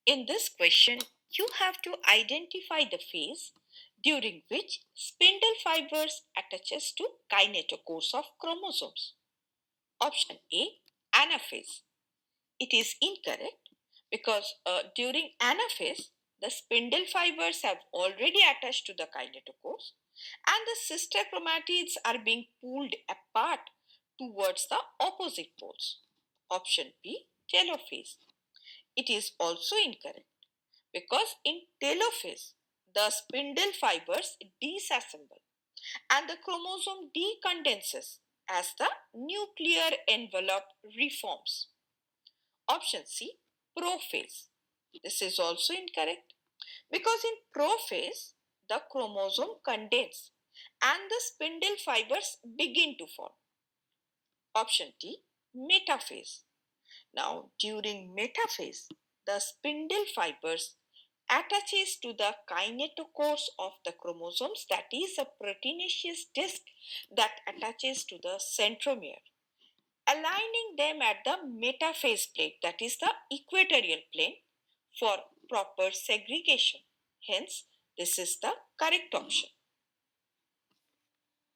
In this question, you have to identify the phase during which spindle fibers attaches to kinetochores of chromosomes. Option A, anaphase. It is incorrect because during anaphase, the spindle fibers have already attached to the kinetochores and the sister chromatids are being pulled apart towards the opposite poles. Option B, telophase. It is also incorrect because in telophase, the spindle fibers disassemble and the chromosome decondenses as the nuclear envelope reforms. Option C, prophase. This is also incorrect because in prophase, the chromosome condenses and the spindle fibers begin to form. Option D, metaphase. Now, during metaphase, the spindle fibers attaches to the kinetochores of the chromosomes, that is a proteinaceous disc that attaches to the centromere, aligning them at the metaphase plate, that is the equatorial plane, for proper segregation. Hence, this is the correct option.